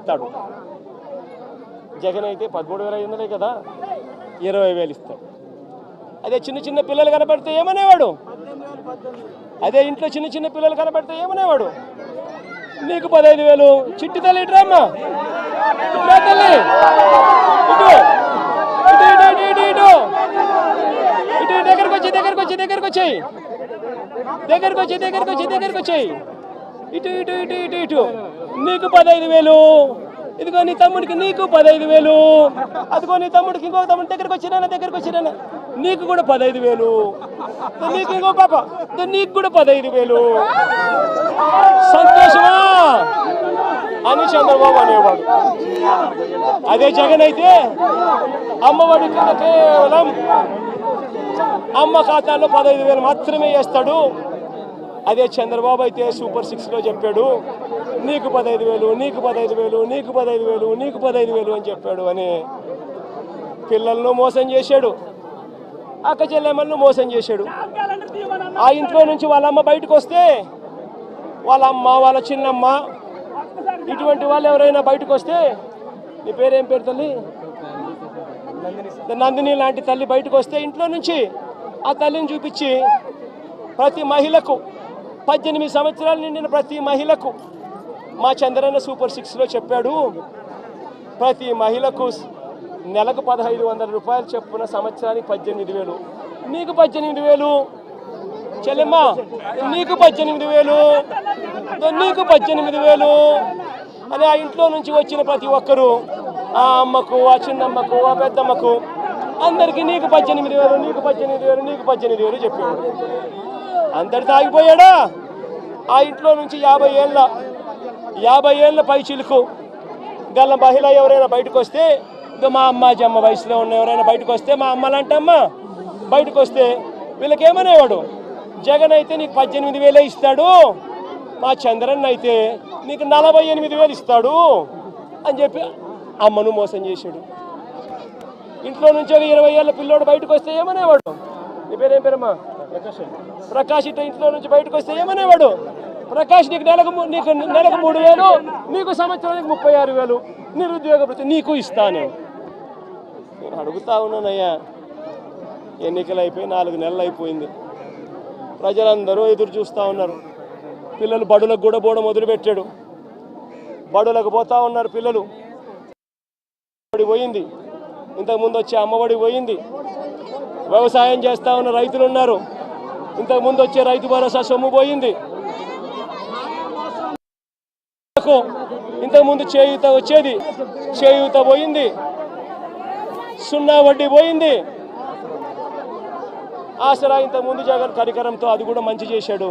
ఇస్తాడు. జగన్ అయితే 13,500 కదా, 20,000 ఇస్తాడు. అదే చిన్న చిన్న పిల్లలు కనపడితే ఏమనేవాడు? అదే ఇంట్లో చిన్న చిన్న పిల్లలు కనపడితే ఏమనేవాడు? నీకు 15,000. చిట్టి తల్లి ఇట్రామ్మా, ఇట్రా తల్లి, ఇటు ఇటు ఇటు ఇటు ఇటు ఇటు దగ్గరకు వచ్చి దగ్గరకు వచ్చి దగ్గరకు వచ్చాయి దగ్గరకు వచ్చి దగ్గరకు వచ్చి దగ్గరకు వచ్చాయి ఇటు ఇటు ఇటు ఇటు ఇటు నీకు 15,000. ఇదిగో నీ తమ్ముడికి నీకు 15,000. అదిగో నీ తమ్ముడికి ఇంకో తమ్ముడి దగ్గరకు వచ్చినా నీకు కూడా 15,000. నీకు ఇంకో పాప నీకు కూడా 15,000. సంతోషమా అని చంద్రబాబు అనేవాడు. అదే జగన్ అయితే అమ్మఒడి కింద కేవలం అమ్మ ఖాతాలో 15,000 మాత్రమే వేస్తాడు. అదే చంద్రబాబు అయితే సూపర్ 6లో చెప్పాడు నీకు 15,000, నీకు 15,000, నీకు 15,000, నీకు 15,000 అని చెప్పాడు అని. పిల్లలను మోసం చేశాడు, అక్క చెల్లెమ్మలను మోసం చేశాడు. ఆ ఇంట్లో నుంచి వాళ్ళ అమ్మ బయటకు వస్తే వాళ్ళ అమ్మ, వాళ్ళ చిన్నమ్మ, ఇటువంటి వాళ్ళు ఎవరైనా బయటకు వస్తే, నీ పేరేం పేరు తల్లి? నందిని లాంటి తల్లి బయటకు వస్తే ఇంట్లో నుంచి ఆ తల్లిని చూపించి ప్రతి మహిళకు 18 సంవత్సరాలు నిండిన ప్రతి మహిళకు మా చంద్రన్న సూపర్ 6లో చెప్పాడు ప్రతి మహిళకు నెలకు 1,500 రూపాయలు చెప్పున సంవత్సరానికి 18,000. నీకు 18,000 చెల్లెమ్మ, నీకు 18,000, నీకు 18,000 అని ఆ ఇంట్లో నుంచి వచ్చిన ప్రతి ఒక్కరూ ఆ అమ్మకు, ఆ చిన్నమ్మకు, ఆ పెద్దమ్మకు అందరికీ నీకు 18,000, నీకు 18,000, నీకు 18,000 చెప్పాడు. అందరితో ఆగిపోయాడా? ఆ ఇంట్లో నుంచి 50 ఏళ్ళ పై చిలుకు గల మహిళ ఎవరైనా బయటకు వస్తే, మా అమ్మ వయసులో ఉన్న ఎవరైనా బయటకు వస్తే, మా అమ్మలంటమ్మ బయటకు వస్తే వీళ్ళకేమనేవాడు? జగన్ అయితే నీకు 18,000 ఇస్తాడు, మా చంద్రన్ అయితే నీకు 48,000 ఇస్తాడు అని చెప్పి అమ్మను మోసం చేశాడు. ఇంట్లో నుంచి ఒక 20 ఏళ్ళ పిల్లోడు బయటకు వస్తే ఏమనేవాడు? నీ పేరేం పేరమ్మా? ప్రకాష్. ఇట్లా ఇంట్లో నుంచి బయటకు వస్తే ఏమనేవాడు? ప్రకాష్ నీకు నెలకు 3,000, నీకు సంవత్సరానికి 36,000 నిరుద్యోగ భృతి నీకు ఇస్తాను. నేను అడుగుతా ఉన్నానయ్యా, ఎన్నికలు అయిపోయి 4 నెలలు అయిపోయింది. ప్రజలందరూ ఎదురు చూస్తూ ఉన్నారు. పిల్లలు బడులకు కూడా పోవడం మొదలుపెట్టాడు. బడులకు పోతా ఉన్నారు పిల్లలు. పోయింది, ఇంతకుముందు వచ్చే అమ్మఒడి పోయింది. వ్యవసాయం చేస్తూ ఉన్న రైతులు ఉన్నారు, ఇంతకుముందు వచ్చే రైతు భరోసా సొమ్ము పోయింది. ఇంతకుముందు చేయూత వచ్చేది, చేయూత పోయింది. 0 వడ్డీ పోయింది. ఆసరా ఇంతకుముందు జగన్ కరికరంతో అది కూడా మంచి చేశాడు.